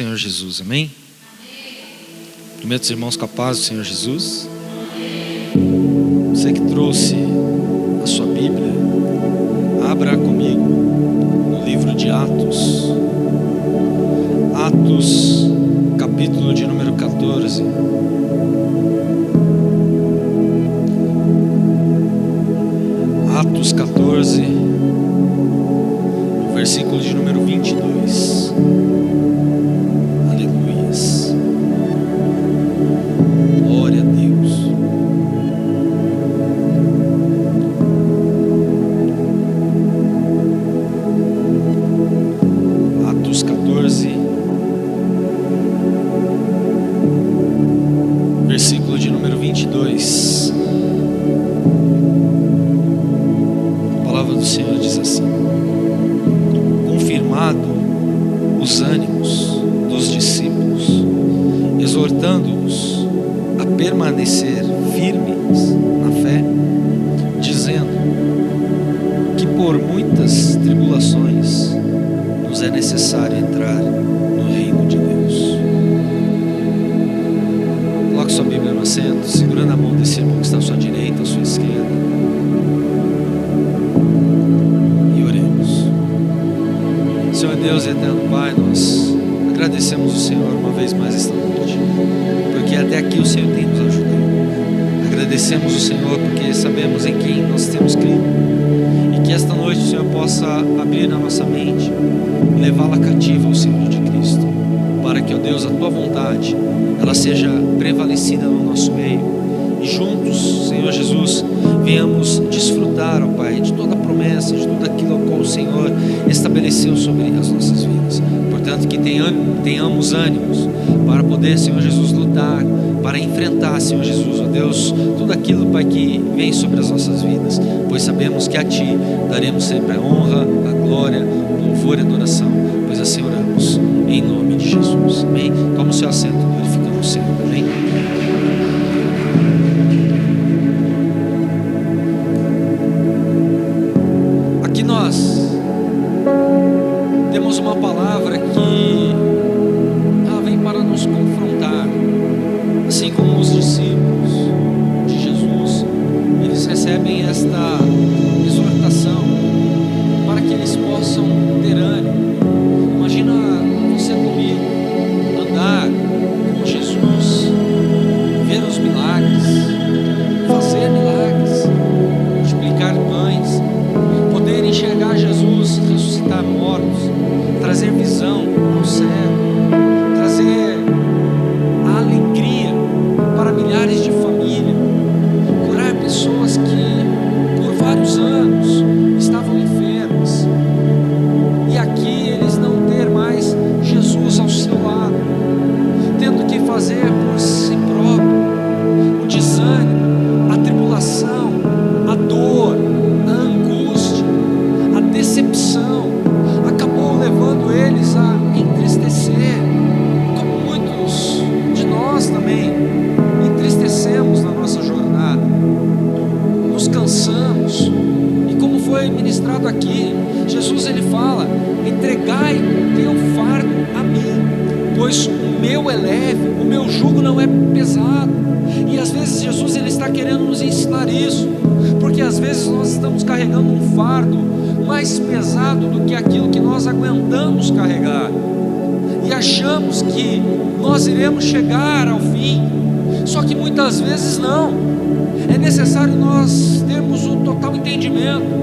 Senhor Jesus, amém? Primeiro os irmãos com a paz do Senhor Jesus. Você que trouxe a sua Bíblia, abra comigo no livro de Atos. Atos, capítulo de número 14. Atos 14, no versículo de número 22. Aleluias. Glória a Deus. Atos 14, versículo de número 22. A palavra do Senhor diz assim: confirmado os ânimos dos discípulos, exortando-os a permanecer firmes na fé, dizendo que por muitas tribulações nos é necessário entrar no reino de Deus. Coloque sua Bíblia no assento, segurando a mão desse irmão que está à sua direita, à sua esquerda, e oremos. Senhor Deus e eterno Pai, nós agradecemos o Senhor uma vez mais esta noite, porque até aqui o Senhor tem nos ajudado. Agradecemos o Senhor porque sabemos em quem nós temos crido, e que esta noite o Senhor possa abrir na nossa mente e levá-la cativa ao Senhor de Cristo, para que, ó Deus, a Tua vontade ela seja prevalecida no nosso meio, e juntos, Senhor Jesus, venhamos desfrutar, ó Pai, de toda a promessa, de tudo aquilo ao qual o Senhor estabeleceu sobre as nossas vidas. Portanto, que tenhamos ânimos para poder, Senhor Jesus, lutar, para enfrentar, Senhor Jesus, ó Deus, tudo aquilo, Pai, que vem sobre as nossas vidas, pois sabemos que a Ti daremos sempre a honra, a glória, o louvor e a adoração, pois assim oramos, em nome de Jesus, amém? Toma o seu assento, glorificando o Senhor, amém? Aqui nós temos uma palavra que ela vem para nos confrontar, assim como os discípulos de Jesus, eles recebem esta exortação para que eles possam ter ânimo. Imagina você comigo andar com Jesus, ver os milagres, fazer milagres, multiplicar pães, poder enxergar Jesus ressuscitar mortos, trazer visão ao céu, trazer a alegria para milhares de famílias, curar pessoas que por vários anos estavam enfermas, e aqui eles não ter mais Jesus ao seu lado, tendo que fazer por si próprio. O desânimo, a tribulação, a dor, a angústia, a decepção acabou levando eles a entristecer, como muitos de nós também entristecemos na nossa jornada, nos cansamos. E como foi ministrado aqui, Jesus ele fala: entregai o teu fardo a mim, pois o meu é leve, o meu jugo não é pesado. E às vezes Jesus ele está querendo nos ensinar isso, porque às vezes nós estamos carregando um fardo mais pesado do que aquilo que nós aguentamos carregar, e achamos que nós iremos chegar ao fim, só que muitas vezes não. É necessário nós termos o total entendimento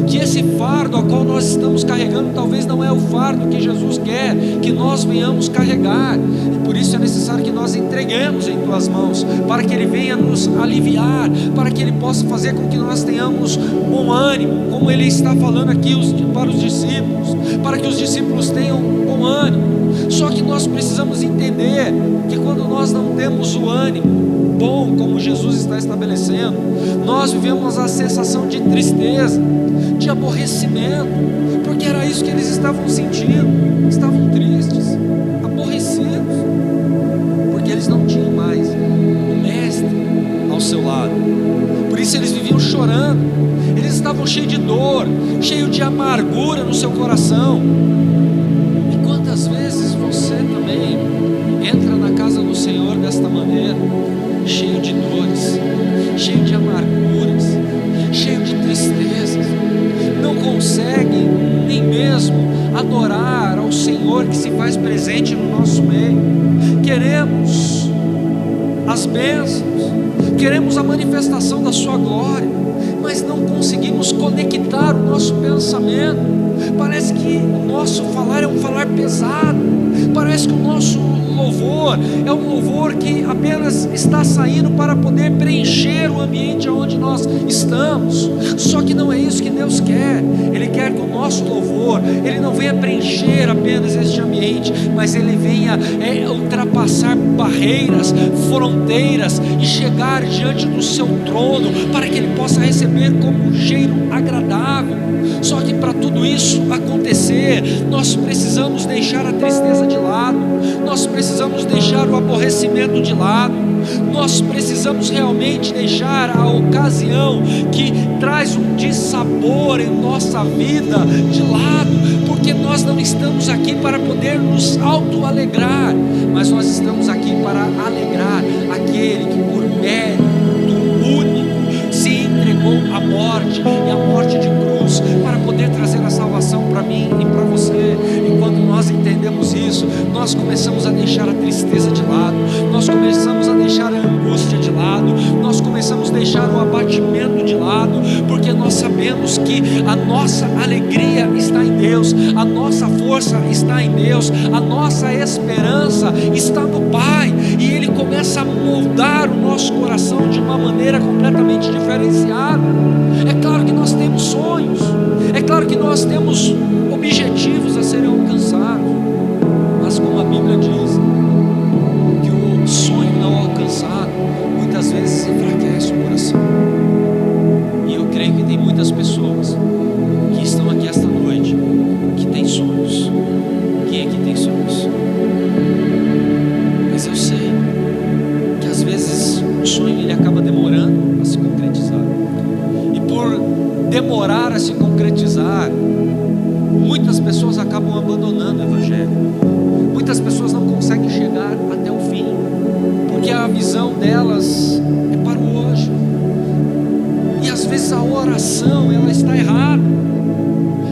que esse fardo ao qual nós estamos carregando talvez não é o fardo que Jesus quer que nós venhamos carregar, e por isso é necessário que nós entreguemos em Tuas mãos, para que Ele venha nos aliviar, para que Ele possa fazer com que nós tenhamos bom ânimo, como Ele está falando aqui para os discípulos, para que os discípulos tenham bom ânimo. Só que nós precisamos entender que quando nós não temos o ânimo bom, como Jesus está estabelecendo, nós vivemos a sensação de tristeza, de aborrecimento, porque era isso que eles estavam sentindo. Estavam tristes, aborrecidos, porque eles não tinham mais o Mestre ao seu lado. Por isso eles viviam chorando, eles estavam cheios de dor, cheios de amargura no seu coração. E quantas vezes você também Senhor desta maneira, cheio de dores, cheio de amarguras, cheio de tristezas, não consegue nem mesmo adorar ao Senhor que se faz presente no nosso meio. Queremos as bênçãos, queremos a manifestação da sua glória, mas não conseguimos conectar o nosso pensamento. Parece que o nosso falar é um falar pesado, parece que o nosso louvor é um louvor que apenas está saindo para poder preencher o ambiente onde nós estamos. Só que não é isso que Deus quer. Ele quer que o nosso louvor, ele não venha preencher apenas este ambiente, mas ele venha ultrapassar barreiras, fronteiras e chegar diante do seu trono, para que ele possa receber como um cheiro agradável. Só que para tudo isso acontecer, nós precisamos deixar a tristeza de lado, nós precisamos deixar o aborrecimento de lado, nós precisamos realmente deixar a ocasião que traz um dissabor em nossa vida de lado, porque nós não estamos aqui para poder nos auto-alegrar, mas nós estamos aqui para alegrar aquele que por mérito único se entregou à morte, e a morte de cruz, para poder trazer a salvação para mim e para você. E quando nós entendemos isso, nós começamos a deixar a tristeza de lado, nós começamos a deixar a angústia de lado, nós começamos a deixar o abatimento de lado, porque nós sabemos que a nossa alegria está em Deus, a nossa força está em Deus, a nossa esperança está no Pai, e Ele começa a moldar o nosso coração de uma maneira completamente diferenciada. É claro que nós temos sonhos, é claro que nós temos objetivos a serem alcançados, mas como a Bíblia diz, que o sonho não alcançado muitas vezes enfraquece o coração. E eu creio que tem muitas pessoas que estão aqui esta noite que têm sonhos. Quem aqui tem sonhos? Mas eu sei que às vezes o sonho ele acaba demorando a se concretizar, e por demorar a se concretizar, muitas pessoas acabam abandonando o Evangelho. Muitas pessoas não conseguem chegar até o fim, porque a visão delas é para o hoje, e às vezes a oração ela está errada.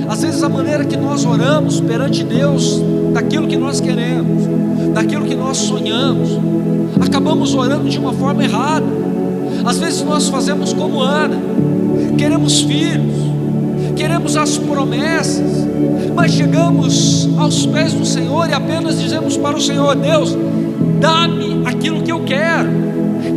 Às vezes a maneira que nós oramos perante Deus, daquilo que nós queremos, daquilo que nós sonhamos, acabamos orando de uma forma errada. Às vezes nós fazemos como Ana, queremos filhos, queremos as promessas, mas chegamos aos pés do Senhor e apenas dizemos para o Senhor: Deus, dá-me aquilo que eu quero,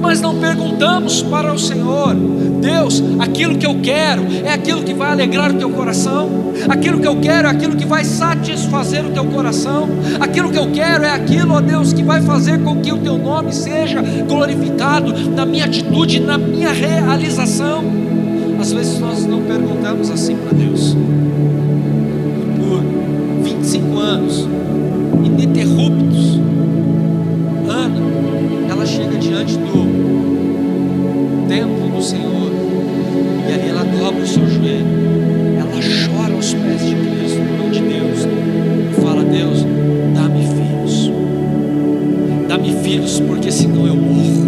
mas não perguntamos para o Senhor: Deus, aquilo que eu quero é aquilo que vai alegrar o teu coração, aquilo que eu quero é aquilo que vai satisfazer o teu coração, aquilo que eu quero é aquilo, ó Deus, que vai fazer com que o teu nome seja glorificado na minha atitude, na minha realização. Às vezes nós não perguntamos assim para Deus. Por 25 anos ininterruptos, Ana, ela chega diante do templo do Senhor, e ali ela dobra o seu joelho, ela chora aos pés de Cristo, de Deus, e fala: Deus, dá-me filhos, porque senão eu morro.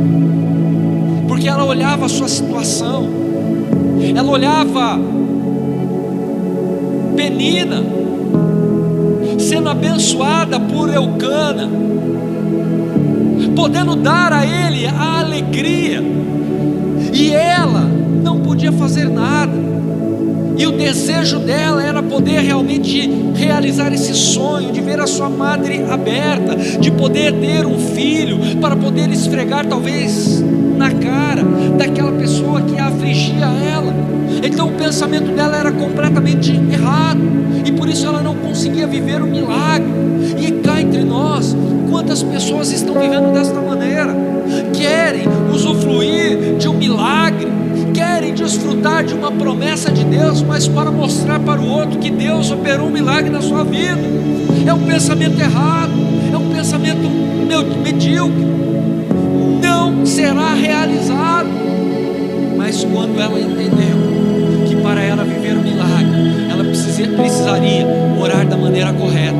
Porque ela olhava a sua situação, ela olhava Penina sendo abençoada por Eucana, podendo dar a ele a alegria, e ela não podia fazer nada, e o desejo dela era poder realmente realizar esse sonho, de ver a sua madre aberta, de poder ter um filho, para poder esfregar talvez na cara daquela pessoa que afligia ela. Então o pensamento dela era completamente errado, e por isso ela não conseguia viver o milagre. E cá entre nós, quantas pessoas estão vivendo desta maneira? Querem usufruir de um milagre, querem desfrutar de uma promessa de Deus, mas para mostrar para o outro que Deus operou um milagre na sua vida. É um pensamento errado, é um pensamento medíocre, não será realizado. Mas quando ela entendeu que para ela viver o milagre, ela precisaria orar da maneira correta,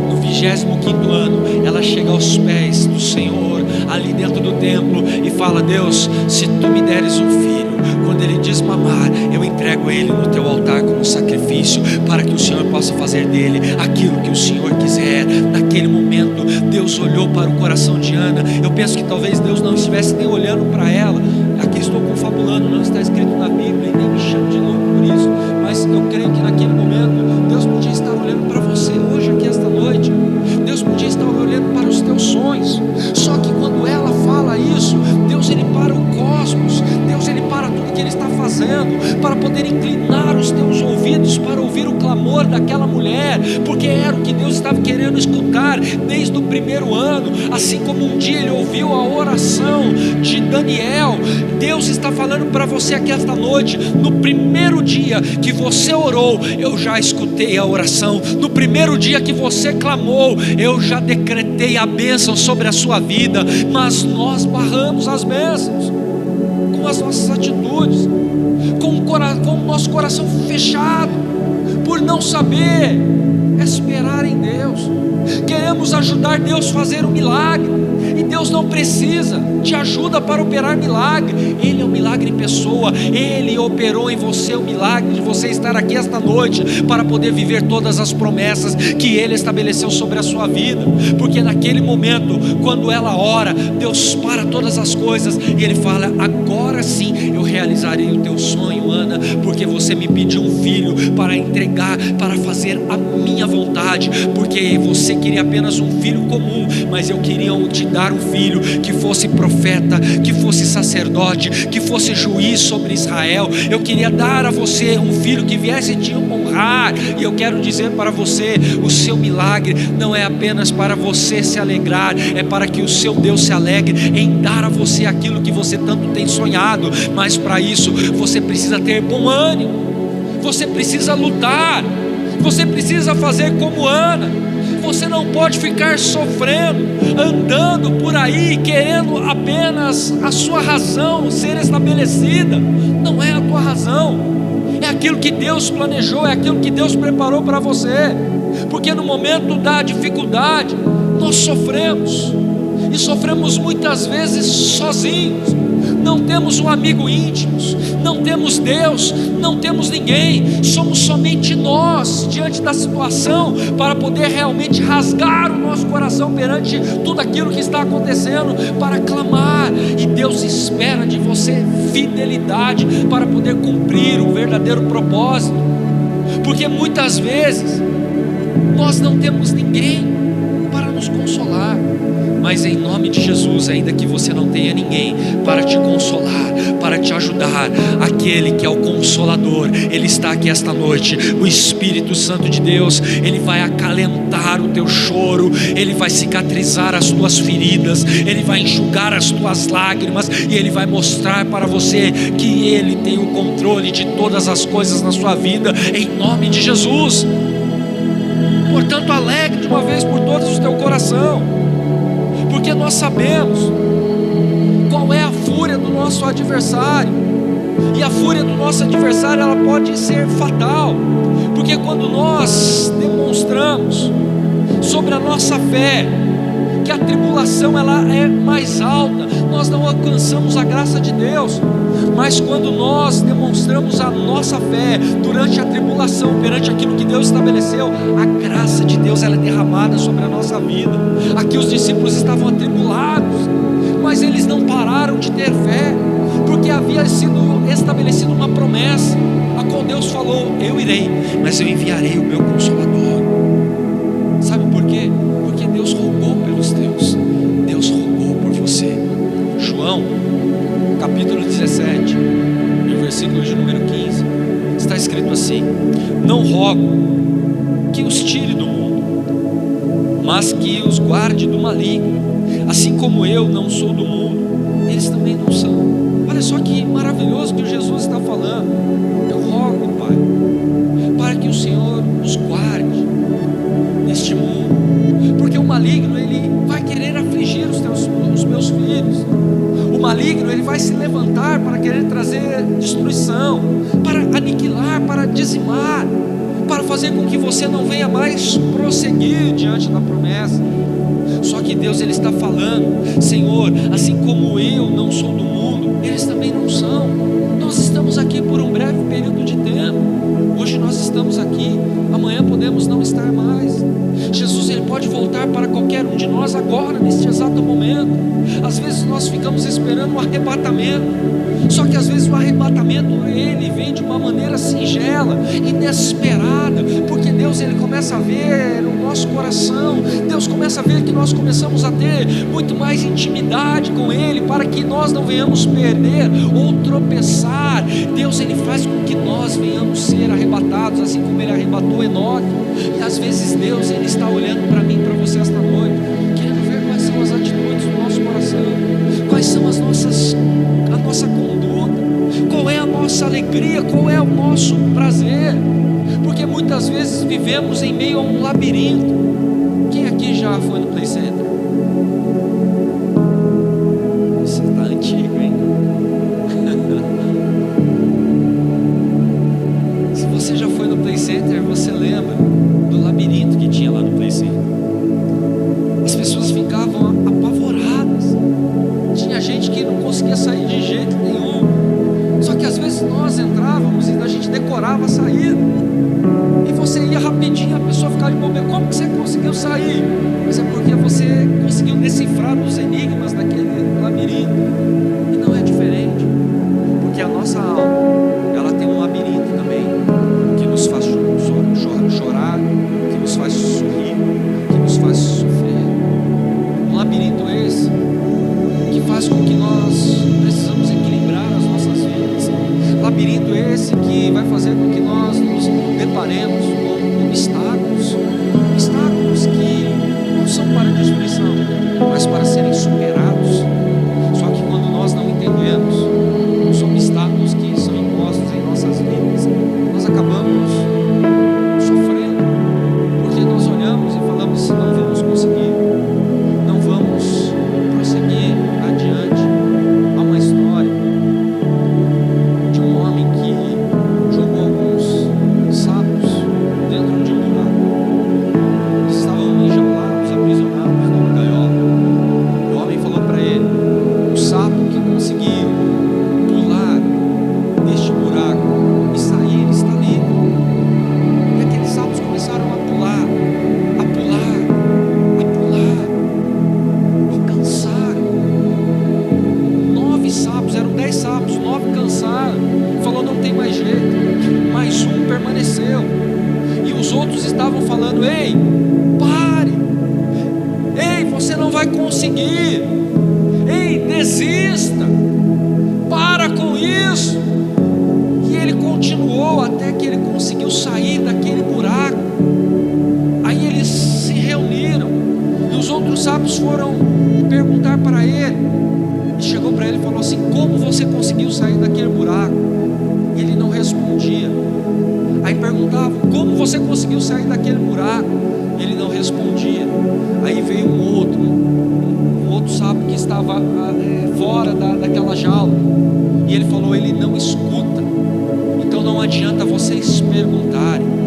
no 25º ano, ela chega aos pés do Senhor, ali dentro do templo e fala: Deus, se tu me deres um filho, quando ele desmamar, eu entrego ele no teu altar como sacrifício, para que o Senhor possa fazer dele aquilo que o Senhor quiser. Naquele momento, Deus olhou para o coração de Ana. Eu penso que talvez Deus não estivesse nem olhando para ela. Aqui estou confabulando, não está escrito na Bíblia, e nem me chamo de louco por isso, mas eu creio que naquele momento Deus podia estar olhando para você hoje, aqui esta noite. Deus podia estar olhando para os teus sonhos. Só que quando ela fala isso, Deus, ele para o cosmos, Deus, ele para tudo que ele está fazendo, para poder inclinar os teus ouvidos para ouvir o clamor daquela mulher, porque era o que Deus estava querendo escutar desde o primeiro ano. Assim como um dia ele ouviu a oração de Daniel, Deus está falando para você aqui esta noite: no primeiro dia que você orou, eu já escutei a oração. No primeiro dia que você clamou, eu já decretei a bênção sobre a sua vida. Mas nós barramos as bênçãos com as nossas atitudes, com o nosso coração fechado, por não saber esperar em Deus. Queremos ajudar Deus a fazer um milagre, e Deus não precisa de ajuda para operar milagre. Ele é um milagre em pessoa. Ele operou em você o milagre de você estar aqui esta noite, para poder viver todas as promessas que Ele estabeleceu sobre a sua vida. Porque naquele momento, quando ela ora, Deus para todas as coisas e Ele fala: agora sim eu realizarei o teu sonho, Ana, porque você me pediu um filho para entregar, para fazer a minha vontade. Porque você queria apenas um filho comum, mas eu queria te dar um filho que fosse profeta, que fosse sacerdote, que fosse juiz sobre Israel. Eu queria dar a você um filho que viesse te honrar. E eu quero dizer para você: o seu milagre não é apenas para você se alegrar, é para que o seu Deus se alegre em dar a você aquilo que você tanto tem sonhado. Mas para isso você precisa ter bom ânimo, você precisa lutar, você precisa fazer como Ana. Você não pode ficar sofrendo, andando por aí, querendo apenas a sua razão ser estabelecida. Não é a tua razão, é aquilo que Deus planejou, é aquilo que Deus preparou para você. Porque no momento da dificuldade, nós sofremos, e sofremos muitas vezes sozinhos. Não temos um amigo íntimo, não temos Deus, não temos ninguém. Somos somente nós diante da situação, para poder realmente rasgar o nosso coração perante tudo aquilo que está acontecendo, para clamar. E Deus espera de você fidelidade para poder cumprir o verdadeiro propósito. Porque muitas vezes nós não temos ninguém para nos consolar. Mas em nome de Jesus, ainda que você não tenha ninguém para te consolar, para te ajudar, aquele que é o Consolador, Ele está aqui esta noite. O Espírito Santo de Deus, Ele vai acalentar o teu choro, Ele vai cicatrizar as tuas feridas, Ele vai enxugar as tuas lágrimas, e Ele vai mostrar para você que Ele tem o controle de todas as coisas na sua vida, em nome de Jesus. Portanto, alegre de uma vez por todas o teu coração, porque nós sabemos qual é a fúria do nosso adversário. E a fúria do nosso adversário, ela pode ser fatal. Porque quando nós demonstramos sobre a nossa fé que a tribulação ela é mais alta, nós não alcançamos a graça de Deus. Mas quando nós demonstramos a nossa fé durante a tribulação, perante aquilo que Deus estabeleceu, a graça de Deus ela é derramada sobre a nossa vida. Aqui os discípulos estavam atribulados, mas eles não pararam de ter fé, porque havia sido estabelecida uma promessa, a qual Deus falou: eu irei, mas eu enviarei o meu Consolador. Sabe por quê? Porque Deus rogou pelos teus, Deus rogou por você. João capítulo 17, no versículo de número 15, está escrito assim: não rogo que os tire do mundo, mas que os guarde do maligno. Assim como eu não sou do mundo, eles também não são. Olha só que maravilhoso que o Jesus está falando. Eu rogo, Pai, para que o Senhor os guarde neste mundo, porque o maligno ele vai querer afligir os meus filhos. O maligno ele vai se levantar para querer trazer destruição, para aniquilar, para dizimar, para fazer com que você não venha mais prosseguir diante da promessa. Só que Deus, Ele está falando: Senhor, assim como eu não sou do mundo, eles também não são. Nós estamos aqui por um breve período de tempo. Hoje nós estamos aqui, amanhã podemos não estar mais. Jesus, Ele pode voltar para qualquer um de nós agora, neste exato momento. Às vezes nós ficamos esperando um arrebatamento, só que às vezes o arrebatamento, ele vem de uma maneira singela, inesperada, porque Deus, Ele começa a ver o nosso coração. Deus começa a ver que nós começamos a ter muito mais intimidade com Ele, para que nós não venhamos perder ou tropeçar. Deus, Ele faz com que nós venhamos ser arrebatados, assim como Ele arrebatou Enoque. E às vezes Deus, Ele está olhando para mim, para você esta noite, querendo ver quais são as atitudes do nosso coração, quais são a nossa conduta, qual é a nossa alegria, qual é o nosso prazer, porque muitas vezes vivemos em meio a um labirinto. Quem aqui já foi no Play Center? Você está antigo, hein? Se você já foi no Play Center, você lembra do labirinto que tinha lá no Play Center. As pessoas ficavam apavoradas, tinha gente que não conseguia sair de jeito nenhum. Só que às vezes nós entrávamos e a gente decorava a saída, e você ia rapidinho, a pessoa ficava de bobeira: como que você conseguiu sair? Mas é porque você conseguiu decifrar os enigmas daquele labirinto. E não é diferente, porque a nossa alma, ela tem um labirinto também, que nos faz chorar, que nos faz sorrir, que nos faz sofrer. Um labirinto esse que faz com que nós precisamos equilibrar as nossas vidas. Labirinto esse que vai fazer com que nós nos deparemos com obstáculos que não são para destruição, mas para serem superados. Só que quando nós não entendemos os obstáculos que são impostos em nossas vidas, nós acabamos sofrendo, porque nós olhamos e falamos: não vamos conseguir, não vamos prosseguir adiante. Há uma história de um homem que jogou alguns sapos dentro de um buraco. Eles estavam enjaulados, aprisionados numa gaiola. O homem falou para ele: o sapo que conseguir pular deste buraco e sair está livre. E aqueles sapos começaram a pular, a pular, a pular, e cansaram. 9 sapos, eram 10 sapos, 9 cansaram. Falou: não tem mais jeito. Mas um permaneceu, e os outros estavam falando: ei, pare, ei, você não vai conseguir, ei, desista, para com isso. E ele continuou até que ele conseguiu sair daquele buraco. Aí eles se reuniram, e os outros sapos foram perguntar para ele. E chegou para ele e falou assim: como você conseguiu sair daquele buraco? E ele não respondia. Aí perguntavam: como você conseguiu sair daquele buraco? Ele não respondia. Aí veio um outro sapo que estava fora daquela jaula, e ele falou: ele não escuta. Então não adianta vocês perguntarem.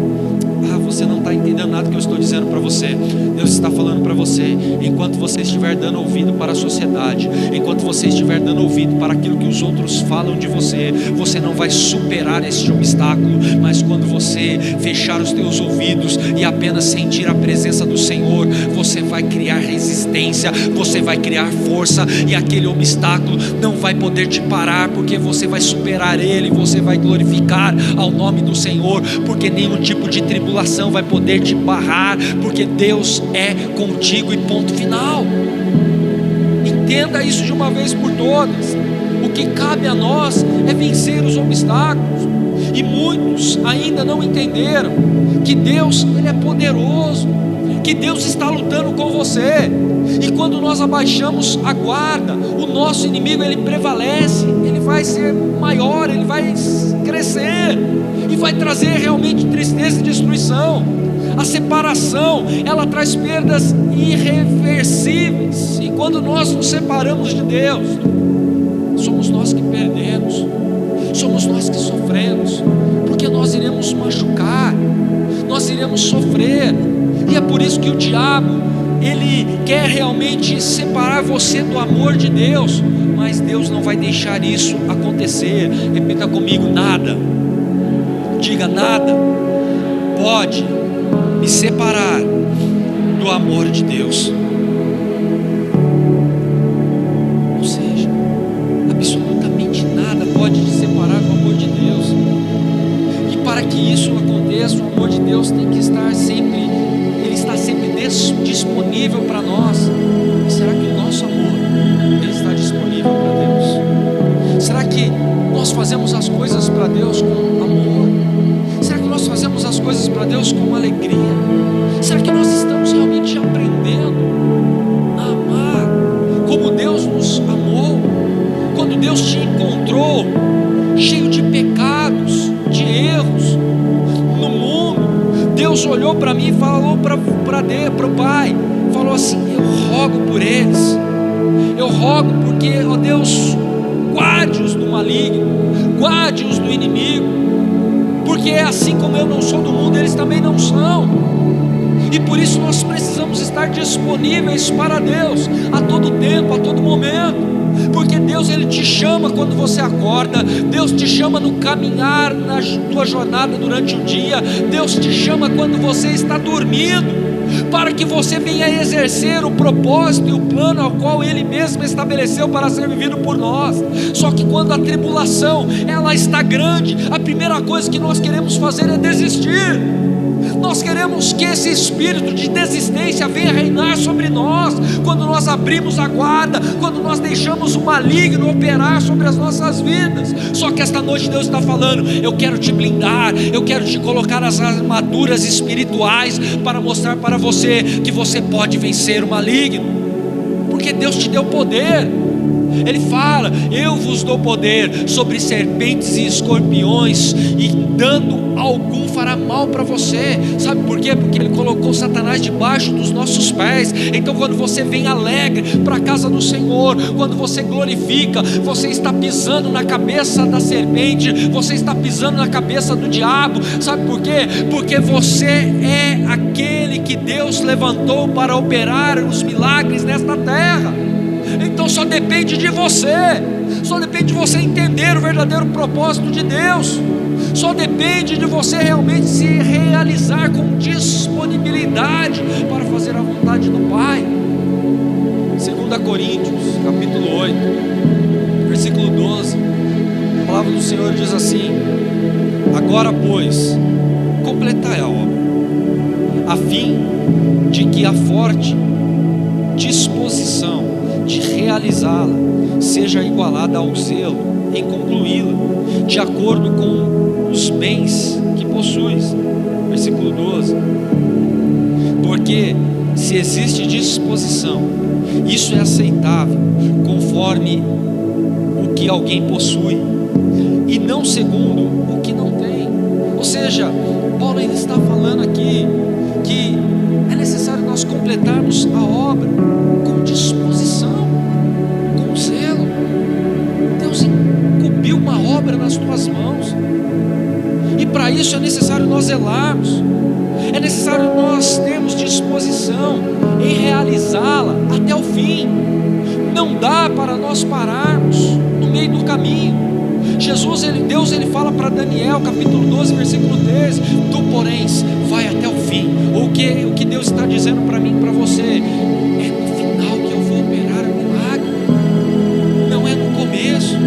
Você não está entendendo nada que eu estou dizendo para você. Deus está falando para você: enquanto você estiver dando ouvido para a sociedade, enquanto você estiver dando ouvido para aquilo que os outros falam de você, você não vai superar este obstáculo. Mas quando você fechar os teus ouvidos e apenas sentir a presença do Senhor, você vai criar resistência, você vai criar força, e aquele obstáculo não vai poder te parar, porque você vai superar ele, você vai glorificar ao nome do Senhor, porque nenhum tipo de tribulação vai poder te barrar, porque Deus é contigo, e ponto final. Entenda isso de uma vez por todas. O que cabe a nós é vencer os obstáculos, e muitos ainda não entenderam que Deus, Ele é poderoso, que Deus está lutando com você. E quando nós abaixamos a guarda, o nosso inimigo, ele prevalece, ele vai ser maior, ele vai crescer e vai trazer realmente tristeza e destruição. A separação, ela traz perdas irreversíveis, e quando nós nos separamos de Deus, somos nós que perdemos, somos nós que sofremos, porque nós iremos machucar, nós iremos sofrer. E é por isso que o diabo, ele quer realmente separar você do amor de Deus, mas Deus não vai deixar isso acontecer. Repita comigo: nada, diga nada, pode me separar do amor de Deus. Ou seja, absolutamente nada pode te separar do amor de Deus. E para que isso aconteça, o amor de Deus tem que estar sempre, ele está sempre disponível para nós. E será que o nosso amor, ele está disponível para Deus? Será que nós fazemos as coisas para Deus com amor? Será que nós fazemos as coisas para Deus com alegria? Será que nós estamos realmente aprendendo a amar como Deus nos amou? Quando Deus te encontrou cheio de pecados, de erros no mundo, Deus olhou para mim e falou para o Pai, falou assim: eu rogo por eles, eu rogo porque, ó Deus, guarde-os do maligno, guarde-os do inimigo, porque assim como eu não sou do mundo, eles também não são. E por isso nós precisamos estar disponíveis para Deus a todo tempo, a todo momento. Porque Deus, ele te chama quando você acorda, Deus te chama no caminhar, na tua jornada durante o dia, Deus te chama quando você está dormindo, para que você venha exercer o propósito e o plano ao qual Ele mesmo estabeleceu para ser vivido por nós. Só que quando a tribulação, ela está grande, a primeira coisa que nós queremos fazer é desistir. Nós queremos que esse espírito de desistência venha reinar sobre nós, quando nós abrimos a guarda, quando nós deixamos o maligno operar sobre as nossas vidas. Só que esta noite Deus está falando: eu quero te blindar, eu quero te colocar as armaduras espirituais para mostrar para você que você pode vencer o maligno, porque Deus te deu poder. Ele fala: eu vos dou poder sobre serpentes e escorpiões, e dano algum fará mal para você. Sabe por quê? Porque Ele colocou Satanás debaixo dos nossos pés. Então quando você vem alegre para a casa do Senhor, quando você glorifica, você está pisando na cabeça da serpente, você está pisando na cabeça do diabo. Sabe por quê? Porque você é aquele que Deus levantou para operar os milagres nesta terra. Então só depende de você, só depende de você entender o verdadeiro propósito de Deus, só depende de você realmente se realizar com disponibilidade para fazer a vontade do Pai. 2 Coríntios capítulo 8, versículo 12, a palavra do Senhor diz assim: agora pois, completai a obra, a fim de que a forte disposição de realizá-la seja igualada ao zelo em concluí-la, de acordo com os bens que possuis. Versículo 12: porque se existe disposição, isso é aceitável conforme o que alguém possui, e não segundo o que não tem. Ou seja, Paulo ainda está falando aqui que é necessário nós completarmos a obra com disposição, com zelo. Deus incumbiu uma obra nas tuas mãos, e para isso é necessário nós zelarmos, é necessário nós termos disposição em realizá-la até o fim. Não dá para nós pararmos no meio do caminho. Deus fala para Daniel, capítulo 12, versículo 13: tu, porém, vai até o fim. O que Deus está dizendo para mim e para você é no final que eu vou operar o milagre, não é no começo,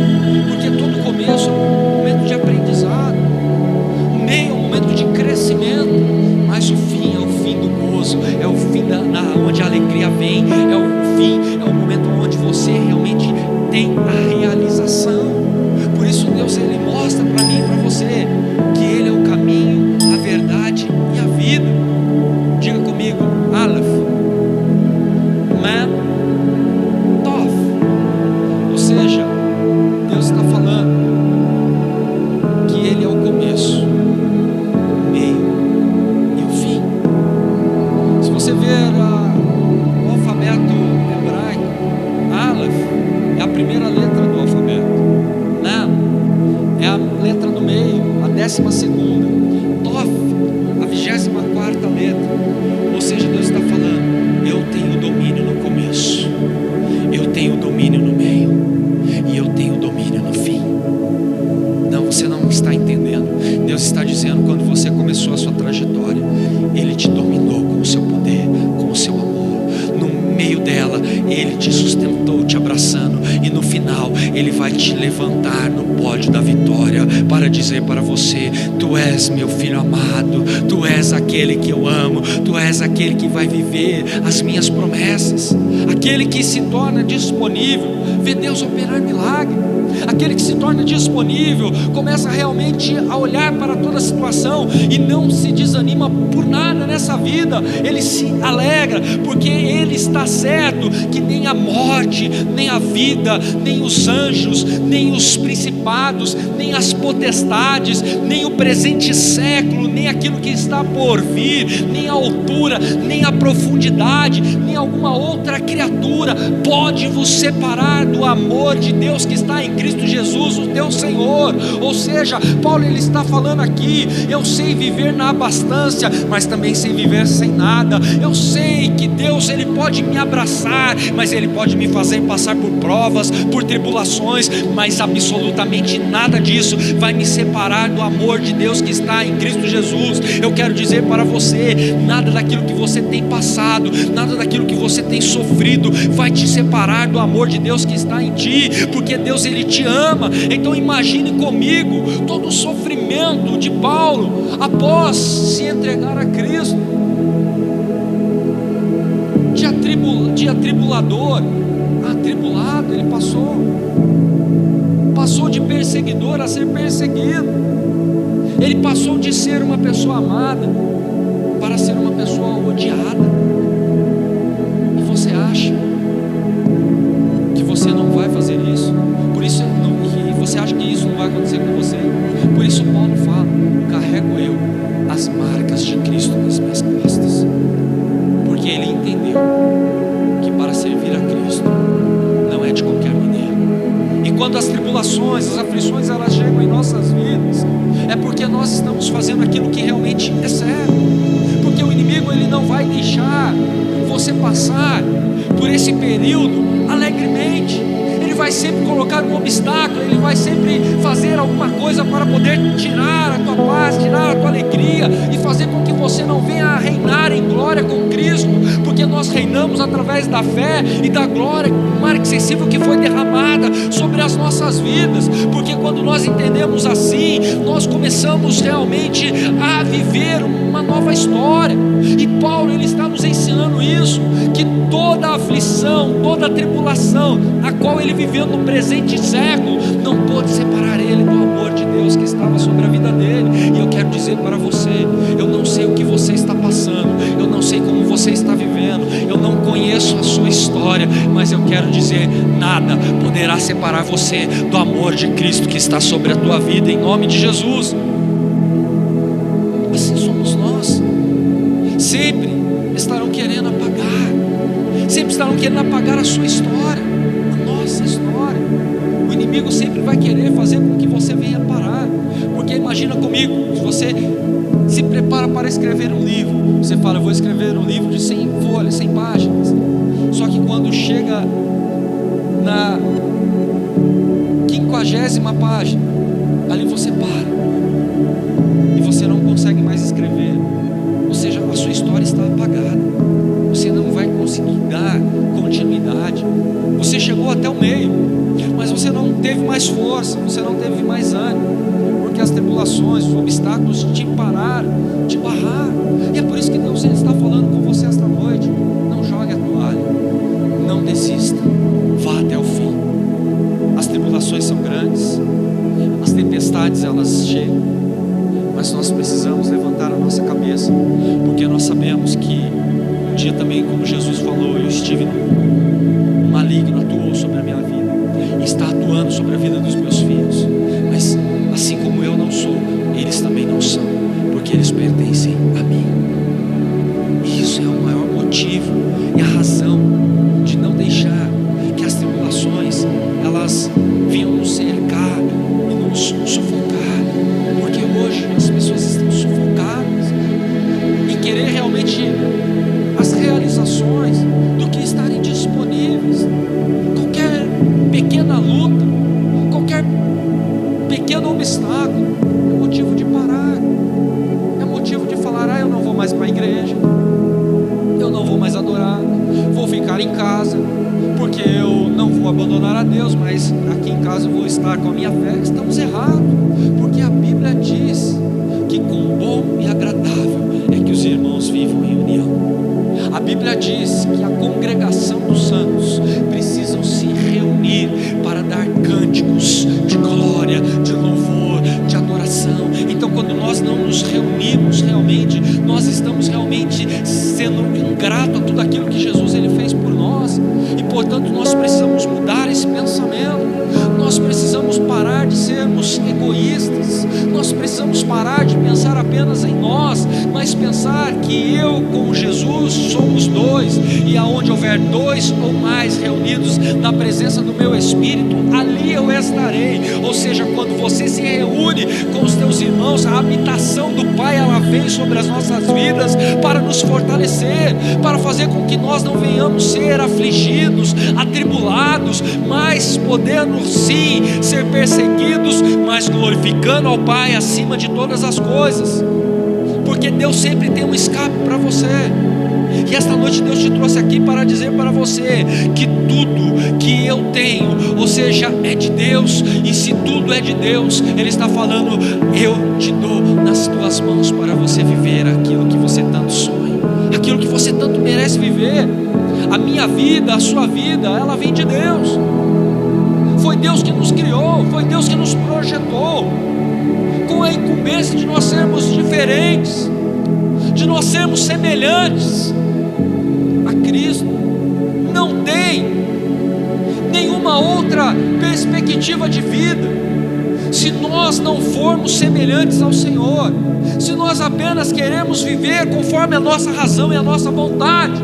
porque todo começo é um momento de aprendizado, o meio é um momento de crescimento, mas o fim é o fim do gozo, é o fim onde a alegria vem, é o fim, é o momento onde você realmente tem a realização. Por isso Deus, Ele mostra para mim e para você que Ele é o caminho, a verdade e a vida. Diga comigo: Aleph, Mem, Tov. Ou seja, Deus está falando que Ele é o começo, o meio e o fim. Se você ver o alfabeto hebraico, Aleph é a primeira letra do alfabeto, é a letra do meio, a 12ª, Tov, a 24ª letra. Ou seja, Deus está falando: eu tenho Ele te sustentou, te abraçando, e no final Ele vai te levantar no pódio da vitória para dizer para você: tu és meu filho amado, tu és aquele que eu amo, tu és aquele que vai viver as minhas promessas, aquele que se torna disponível, vê Deus operar milagre, aquele que se torna disponível, começa realmente a olhar para toda a situação e não se desanima por nada nessa vida, ele se alegra, porque ele está certo que nem a morte, nem a vida, nem os anjos, nem os principados, nem as potestades, nem o presente século, nem aquilo que está por vir, nem a altura, nem a profundidade, nem alguma outra criatura pode vos separar do amor de Deus que está em Cristo Jesus, o teu Senhor. Ou seja, Paulo ele está falando aqui: eu sei viver na abastança, mas também sei viver sem nada. Eu sei que Deus ele pode me abraçar, mas ele pode me fazer passar por provas, por tribulações, mas absolutamente nada disso vai me separar do amor de Deus que está em Cristo Jesus. Eu quero dizer para você: nada daquilo que você tem passado, nada daquilo que você tem sofrido vai te separar do amor de Deus que está em ti, porque Deus ele te ama. Então imagine comigo todo o sofrimento de Paulo após se entregar a Cristo, de atribulador a atribulado. Ele passou de perseguidor a ser perseguido. Ele passou de ser uma pessoa amada para ser uma pessoa odiada. E você acha que você não vai fazer isso? Por isso, e você acha que isso não vai acontecer com você? Por isso Paulo fala: carrego eu as marcas de Cristo nas minhas costas, porque ele entendeu que para servir a Cristo não é de qualquer maneira. E quando as tribulações, as aflições elas chegam em nossas vidas, é porque nós estamos fazendo aquilo que realmente é certo, porque o inimigo ele não vai deixar você passar por esse período alegremente. Ele vai sempre colocar um obstáculo, ele vai sempre fazer alguma coisa para poder tirar a tua paz, tirar a tua alegria e fazer com que você não venha a reinar em glória com Cristo, porque nós reinamos através da fé e da glória inacessível que foi derramada sobre as nossas vidas. Porque quando nós entendemos assim, nós começamos realmente a viver uma nova história. E Paulo ele está nos ensinando isso, que toda aflição, toda tribulação a qual ele viveu no presente século não pôde separar ele do amor de Deus que estava sobre a vida dele. E eu quero dizer para você: eu não sei o que você está passando, eu não sei como você está vivendo, eu não conheço a sua história, mas eu quero dizer: nada poderá separar você do amor de Cristo que está sobre a tua vida, em nome de Jesus. Assim somos nós. Sempre estarão querendo apagar, sempre estarão querendo apagar a sua história, a nossa história. O inimigo sempre vai querer fazer com que você venha parar. Porque imagina comigo, se você se prepara para escrever um livro, você fala: eu vou escrever um livro de 100 folhas, 100 páginas. Só que quando chega na 50ª página, ali você para e você não consegue mais escrever. Ou seja, a sua história está apagada, você não vai conseguir dar continuidade. Você chegou até o meio, mas você não teve mais força, você não teve mais ânimo, porque as tribulações, os obstáculos te pararam, te barraram. E é por isso que Deus está falando com você esta noite: não jogue a toalha, não desista, vá até o fim. As tribulações são grandes, as tempestades elas chegam, mas nós precisamos levantar a nossa cabeça, porque nós sabemos que um dia também, como Jesus falou, eu estive no maligno, atuou sobre a minha vida, e está atuando sobre a vida dos meus filhos. Mas assim como eu não sou, eles também não são, porque eles pertencem a mim. E isso é o maior motivo e a razão de não deixar que as tribulações elas venham nos cercar e nos sufocar, porque hoje as pessoas estão sufocadas em querer realmente as realizações do que estarem disponíveis. Qualquer pequena luta, qualquer pequeno obstáculo é motivo de parar, é motivo de falar: eu não vou mais para a igreja, eu não vou mais adorar, vou ficar em casa, porque eu não vou abandonar a Deus, mas aqui em casa eu vou estar com a minha fé. Estamos errados, porque a Bíblia diz que com bom e agradável é que os irmãos vivam em união. A Bíblia diz que a congregação dos santos precisam se reunir para dar cânticos de glória, de louvor, de adoração. Então, quando nós não nos reunimos realmente, nós estamos realmente sendo ingrato a tudo aquilo que Jesus ele fez por nós. E portanto nós precisamos mudar esse pensamento. Nós precisamos parar de sermos egoístas. Nós precisamos parar de pensar apenas em nós, mas pensar que eu com Jesus somos dois, e aonde houver dois ou mais reunidos na presença do meu Espírito, ali eu estarei. Ou seja, quando você se reúne com os teus irmãos, a habitação do Pai ela vem sobre as nossas vidas para nos fortalecer, para fazer com que nós não venhamos ser afligidos, atribulados, mas podendo sim ser perseguidos, mas glorificando ao Pai acima de todas as coisas, porque Deus sempre tem um escape para você. E esta noite Deus te trouxe aqui para dizer para você que tudo que eu tenho, ou seja, é de Deus. E se tudo é de Deus, Ele está falando: eu te dou nas tuas mãos para você viver aquilo que você tanto sonha, aquilo que você tanto merece viver. A minha vida, a sua vida, ela vem de Deus. Foi Deus que nos criou, foi Deus que nos projetou, com a incumbência de nós sermos diferentes, de nós sermos semelhantes a Cristo. Não tem nenhuma outra perspectiva de vida se nós não formos semelhantes ao Senhor. Se nós apenas queremos viver conforme a nossa razão e a nossa vontade,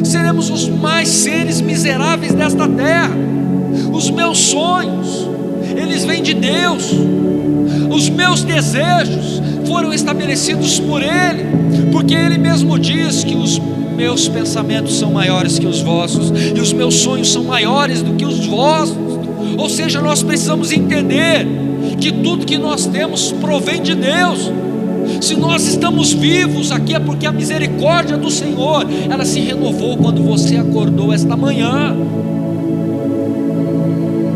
seremos os mais seres miseráveis desta terra. Os meus sonhos, eles vêm de Deus. Os meus desejos foram estabelecidos por Ele, porque Ele mesmo diz que os meus pensamentos são maiores que os vossos, e os meus sonhos são maiores do que os vossos. Ou seja, nós precisamos entender que tudo que nós temos provém de Deus. Se nós estamos vivos aqui é porque a misericórdia do Senhor, ela se renovou quando você acordou esta manhã.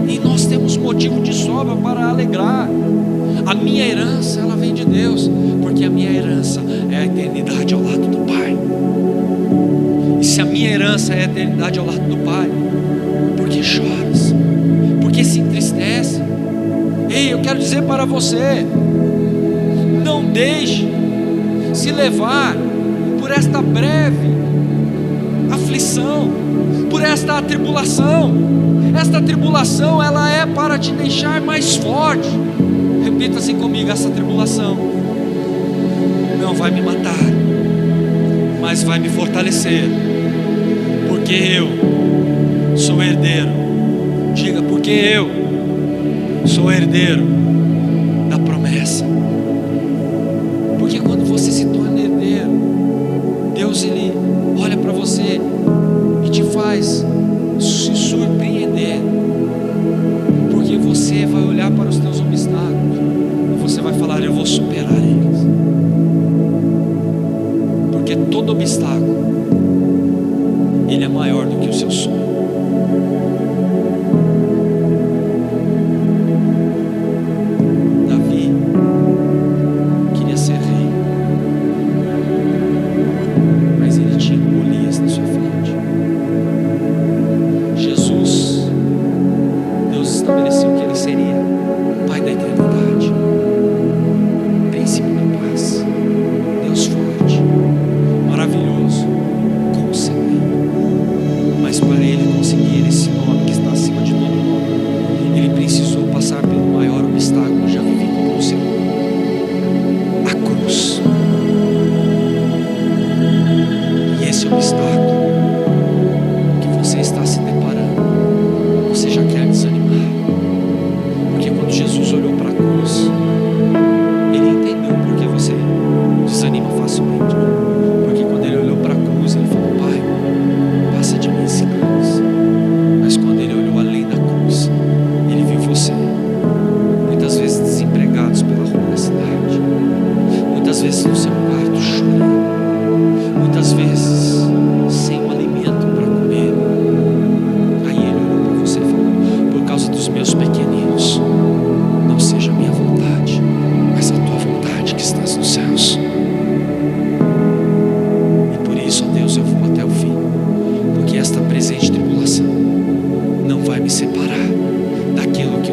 E nós temos motivo de sobra para alegrar. A minha herança, ela vem de Deus, porque a minha herança é a eternidade ao lado do Pai. E se a minha herança é a eternidade ao lado do Pai, por que choras? Por que se entristece? Ei, eu quero dizer para você: não deixe se levar por esta breve aflição, por esta atribulação. Esta tribulação, ela é para te deixar mais forte. Repita assim comigo: essa tribulação não vai me matar, mas vai me fortalecer, porque eu sou herdeiro. Diga: porque eu sou herdeiro da promessa. Porque quando você se torna herdeiro, Deus ele olha para você e te faz se surpreender, porque você vai olhar para os teus obstáculos e você vai falar: eu vou superar eles. Porque todo obstáculo, ele é maior do que o seu sonho.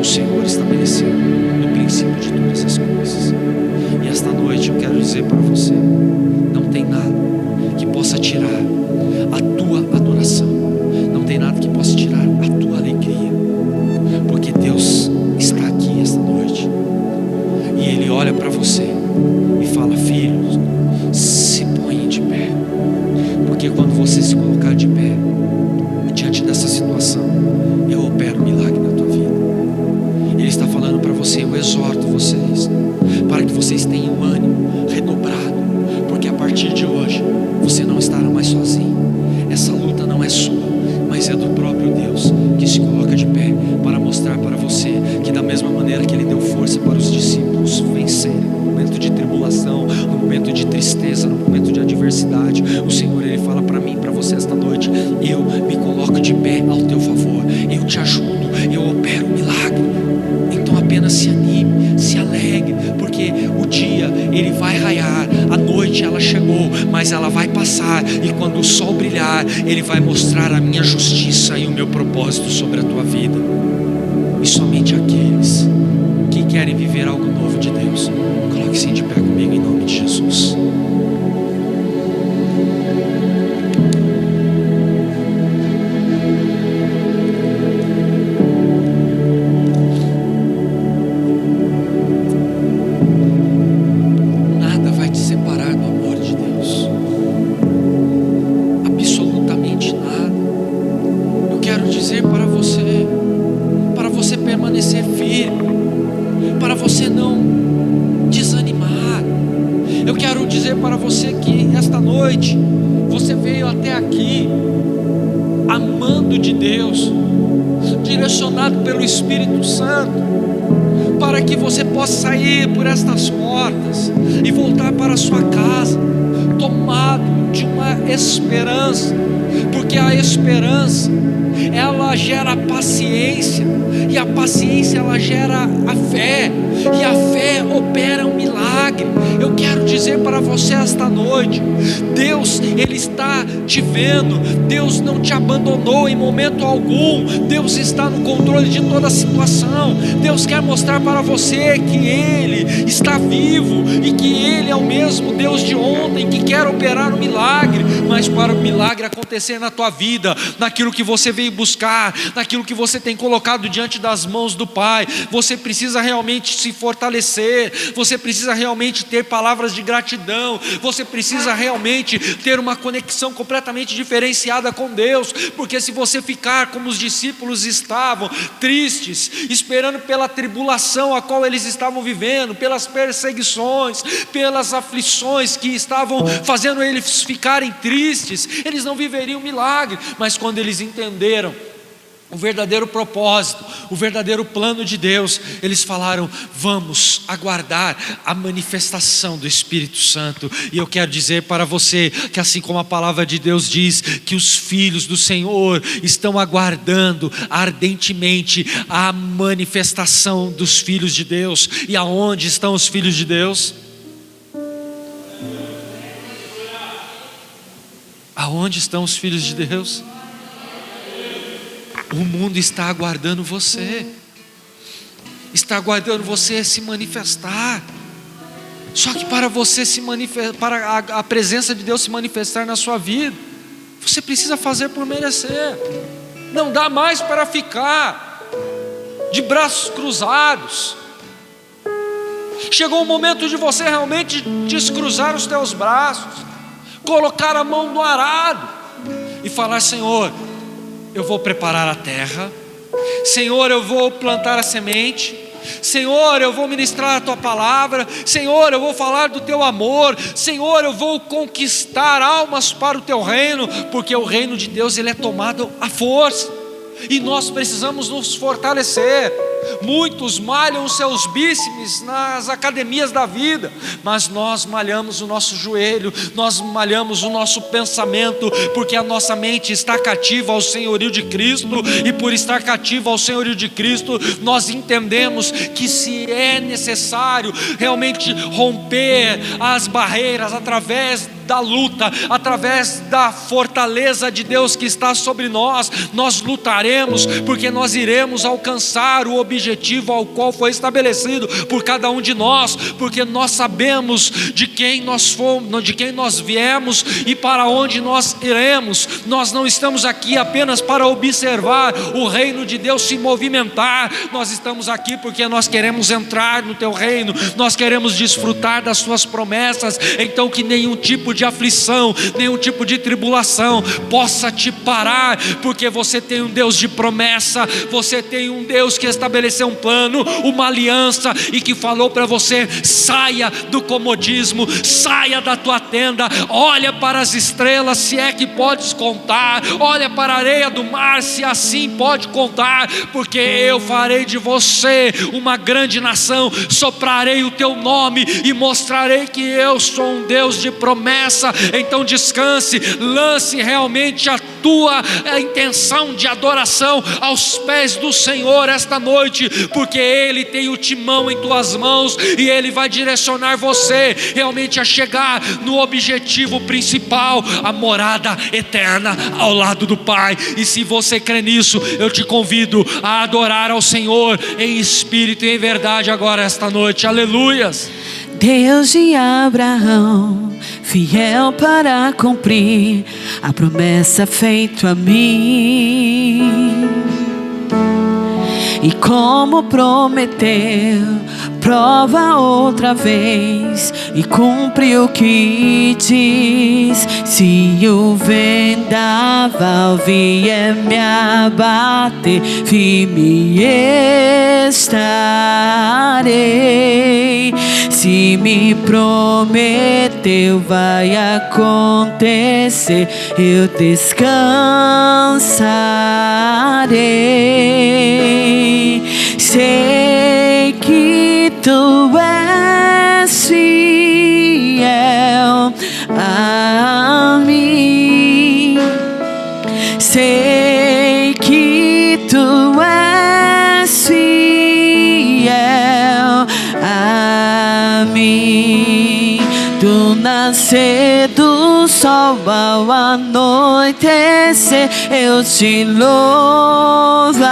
o Senhor estabeleceu no princípio de todas as coisas. E esta noite eu quero dizer para você: não tem nada que possa tirar a tua adoração, não tem nada que possa tirar a tua alegria, porque Deus está aqui esta noite e Ele olha para você e fala: filho, se põe de pé, porque quando você se colocar de pé diante dessa situação, eu opero um milagre na tua vida. Ele está falando para você: eu exorto vocês para que vocês tenham ânimo redobrado, porque a partir de hoje você não estará mais sozinho. Essa luta não é sua, mas é do próprio Deus, que se coloca de pé para mostrar para você que, da mesma maneira que Ele deu força para os discípulos vencerem no momento de tribulação, no momento de tristeza, no momento de adversidade, o Senhor, Ele fala para mim, para você esta noite: eu me coloco de pé ao teu favor, eu te ajudo, eu opero um milagre. Então apenas se anime, se alegre, porque o dia ele vai raiar, a noite ela chegou, mas ela vai passar, e quando o sol brilhar, Ele vai mostrar a minha justiça e o meu propósito sobre a tua vida. E somente aqueles que querem viver algo novo de Deus, coloque-se de pé comigo em nome de Jesus. Você veio até aqui amando de Deus, direcionado pelo Espírito Santo, para que você possa sair por estas portas e voltar para a sua casa tomado de uma esperança, porque a esperança ela gera paciência, e a paciência ela gera a fé, e a fé opera um milagre. Eu quero dizer para você esta noite: Deus, Ele está te vendo, Deus não te abandonou em momento algum, Deus está no controle de toda a situação. Deus quer mostrar para você que Ele está vivo e que Ele é o mesmo Deus de ontem, que quer operar um milagre. Mas para o milagre acontecer na tua vida, naquilo que você veio buscar, naquilo que você tem colocado diante das mãos do Pai, você precisa realmente se fortalecer, você precisa realmente ter palavras de gratidão, você precisa realmente ter uma conexão completamente diferenciada com Deus, porque se você ficar como os discípulos estavam, tristes, esperando pela tribulação a qual eles estavam vivendo, pelas perseguições, pelas aflições que estavam fazendo eles ficarem tristes, eles não viveriam milagre. Mas quando eles entenderam o verdadeiro propósito, o verdadeiro plano de Deus, eles falaram: vamos aguardar a manifestação do Espírito Santo. E eu quero dizer para você que, assim como a palavra de Deus diz que os filhos do Senhor estão aguardando ardentemente a manifestação dos filhos de Deus. E aonde estão os filhos de Deus? Aonde estão os filhos de Deus? O mundo está aguardando você, está aguardando você se manifestar. Só que para você se manifestar, para a presença de Deus se manifestar na sua vida, você precisa fazer por merecer. Não dá mais para ficar de braços cruzados. Chegou o momento de você realmente descruzar os teus braços, colocar a mão no arado e falar: Senhor, eu vou preparar a terra, Senhor, eu vou plantar a semente, Senhor, eu vou ministrar a tua palavra, Senhor, eu vou falar do teu amor, Senhor, eu vou conquistar almas para o teu reino, porque o reino de Deus ele é tomado à força, e nós precisamos nos fortalecer. Muitos malham os seus bíceps nas academias da vida, mas nós malhamos o nosso joelho, nós malhamos o nosso pensamento, porque a nossa mente está cativa ao senhorio de Cristo, e por estar cativa ao senhorio de Cristo, nós entendemos que se é necessário realmente romper as barreiras através da luta, através da fortaleza de Deus que está sobre nós, nós lutaremos, porque nós iremos alcançar o objetivo ao qual foi estabelecido por cada um de nós, porque nós sabemos de quem nós fomos, de quem nós viemos e para onde nós iremos. Nós não estamos aqui apenas para observar o reino de Deus se movimentar, nós estamos aqui porque nós queremos entrar no teu reino, nós queremos desfrutar das tuas promessas. Então que nenhum tipo de aflição, nenhum tipo de tribulação possa te parar, porque você tem um Deus de promessa, você tem um Deus que estabeleceu um plano, uma aliança, e que falou para você: saia do comodismo, saia da tua tenda, olha para as estrelas, se é que podes contar, olha para a areia do mar, se assim pode contar, porque eu farei de você uma grande nação, soprarei o teu nome e mostrarei que eu sou um Deus de promessa. Então descanse, lance realmente a tua intenção de adoração aos pés do Senhor esta noite, porque Ele tem o timão em tuas mãos e Ele vai direcionar você realmente a chegar no objetivo principal, a morada eterna ao lado do Pai. E se você crê nisso, eu te convido a adorar ao Senhor em espírito e em verdade agora esta noite. Aleluias. Deus de Abraão, fiel para cumprir a promessa feita a mim. E como prometeu, prova outra vez e cumpre o que diz. Se o vendaval vier me abater, firme estarei. Se me prometeu, vai acontecer, eu descansarei. Sei que tu és fiel a mim. Sei que tu és fiel a mim. Do nascer do sol ao anoitecer, eu te louvarei.